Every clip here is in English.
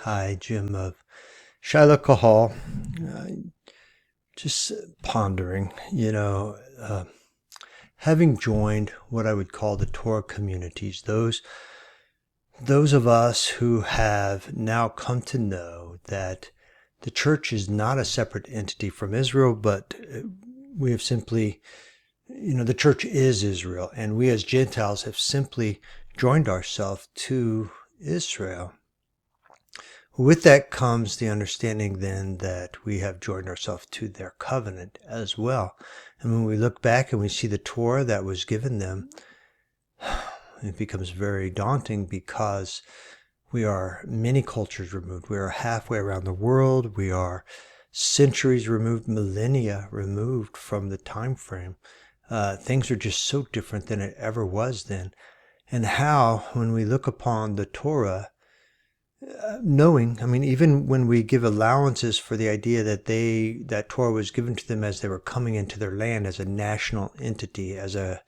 Hi, Jim of Shiloh Kahal. Uh, just pondering, having joined what I would call the Torah communities, those of us who have now come to know that the church is not a separate entity from Israel, but we have simply, the church is Israel, and we as Gentiles have simply joined ourselves to Israel. With that comes the understanding then that we have joined ourselves to their covenant as well. And when we look back and we see the Torah that was given them, it becomes very daunting because we are many cultures removed. We are halfway around the world. We are centuries removed, millennia removed from the time frame. Things are just so different than it ever was then. And how, when we look upon the Torah, knowing, even when we give allowances for the idea that Torah was given to them as they were coming into their land as a national entity, as a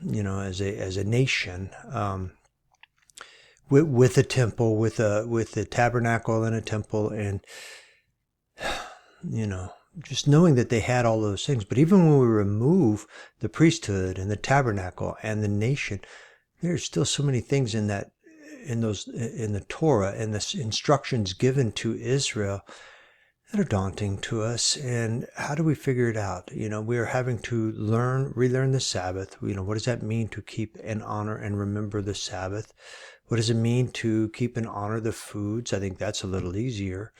nation, with a temple, with the tabernacle and a temple, and just knowing that they had all those things. But even when we remove the priesthood and the tabernacle and the nation, there's still so many things in the Torah and the instructions given to Israel that are daunting to us. And how do we figure it out? We are having to relearn the Sabbath. What does that mean to keep and honor and remember the Sabbath? What does it mean to keep and honor the foods? I think that's a little easier.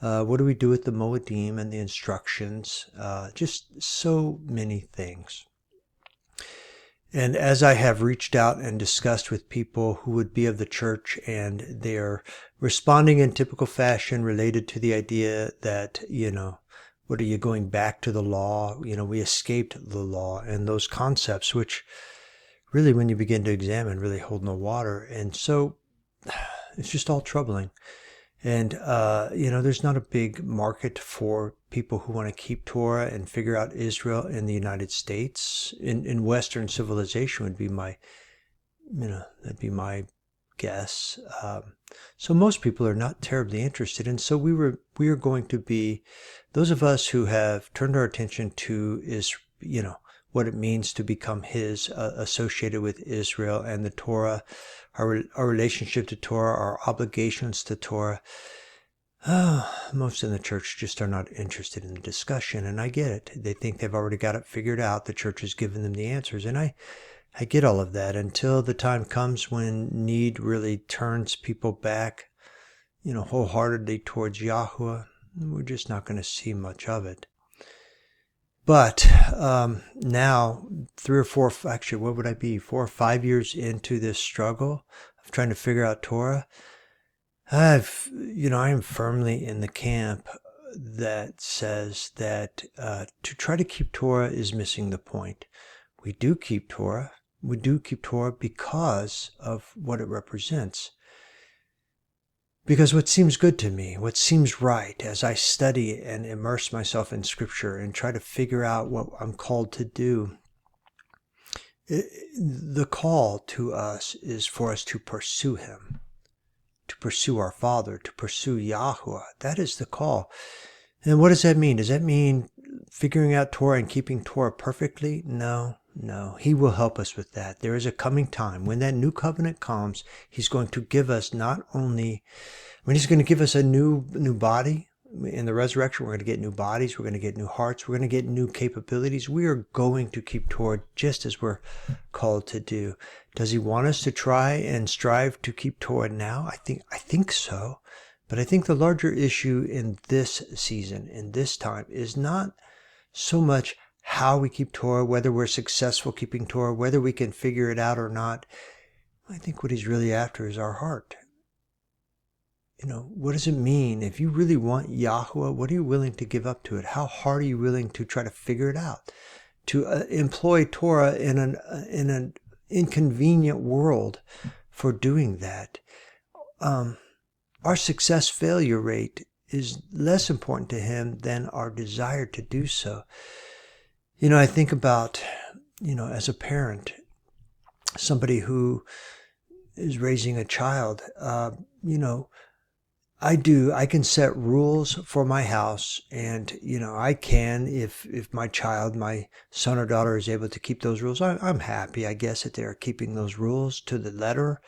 What do we do with the Moedim and the instructions? Just so many things. And as I have reached out and discussed with people who would be of the church, and they're responding in typical fashion related to the idea that, what are you going back to the law? We escaped the law, and those concepts, which really, when you begin to examine, really hold no water. And so it's just all troubling. And, there's not a big market for people who want to keep Torah and figure out Israel in the United States. In Western civilization would be that'd be my guess. So most people are not terribly interested. And so we are going to be, those of us who have turned our attention to what it means to become associated with Israel and the Torah, our relationship to Torah, our obligations to Torah. Most in the church just are not interested in the discussion, and I get it. They think they've already got it figured out. The church has given them the answers, and I get all of that until the time comes when need really turns people back, wholeheartedly towards Yahuwah. We're just not going to see much of it. But now, 4 or 5 years into this struggle of trying to figure out Torah, I am firmly in the camp that says that to try to keep Torah is missing the point. We do keep Torah. We do keep Torah because of what it represents. Because what seems good to me, what seems right as I study and immerse myself in Scripture and try to figure out what I'm called to do, the call to us is for us to pursue Him, to pursue our Father, to pursue Yahuwah. That is the call. And what does that mean? Does that mean figuring out Torah and keeping Torah perfectly? No. He will help us with that. There is a coming time when that new covenant comes. He's going to give us not only, He's going to give us a new body. In the resurrection, we're going to get new bodies. We're going to get new hearts. We're going to get new capabilities. We are going to keep Torah just as we're called to do. Does He want us to try and strive to keep Torah now? I think so. But I think the larger issue in this season, in this time, is not so much how we keep Torah, whether we're successful keeping Torah, whether we can figure it out or not. I think what He's really after is our heart. What does it mean? If you really want Yahuwah, what are you willing to give up to it? How hard are you willing to try to figure it out? To employ Torah in an inconvenient world for doing that. Our success-failure rate is less important to Him than our desire to do so. I think about, as a parent, somebody who is raising a child, I do. I can set rules for my house, and I can if my child, my son or daughter, is able to keep those rules. I'm happy, I guess, that they are keeping those rules to the letter.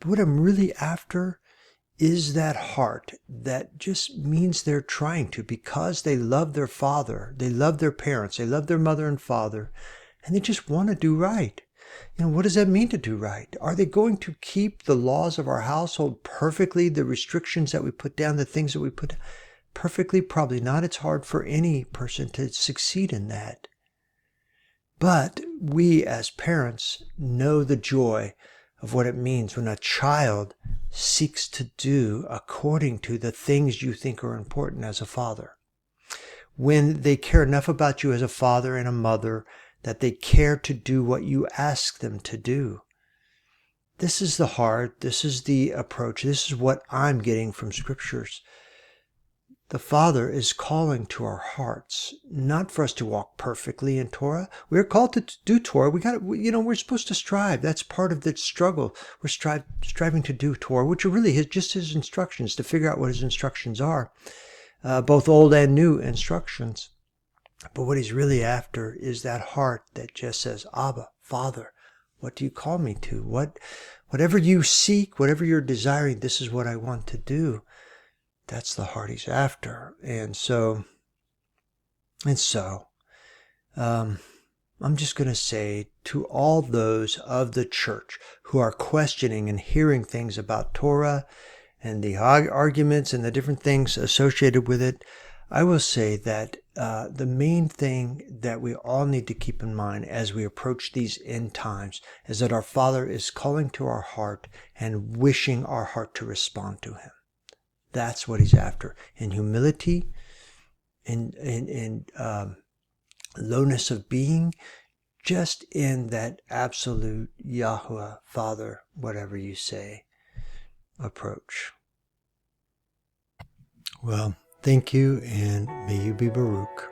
But what I'm really after is that heart that just means they're trying to, because they love their father, they love their parents, they love their mother and father, and they just want to do right. What does that mean to do right? Are they going to keep the laws of our household perfectly, the restrictions that we put down, the things that we put down perfectly? Probably not. It's hard for any person to succeed in that. But we as parents know the joy of what it means when a child seeks to do according to the things you think are important as a father. When they care enough about you as a father and a mother that they care to do what you ask them to do. This is the heart. This is the approach. This is what I'm getting from scriptures. The Father is calling to our hearts, not for us to walk perfectly in Torah. We're called to do Torah. We're supposed to strive. That's part of the struggle. We're striving to do Torah, which are really just his instructions, to figure out what his instructions are, both old and new instructions. But what he's really after is that heart that just says, Abba, Father, what do you call me to? Whatever you seek, whatever you're desiring, this is what I want to do. That's the heart he's after. And so, I'm just going to say to all those of the church who are questioning and hearing things about Torah and the arguments and the different things associated with it, I will say that the main thing that we all need to keep in mind as we approach these end times is that our Father is calling to our heart and wishing our heart to respond to him. That's what he's after. In humility, in lowness of being, just in that absolute Yahuwah, Father, whatever you say, approach. Well, thank you, and may you be Baruch.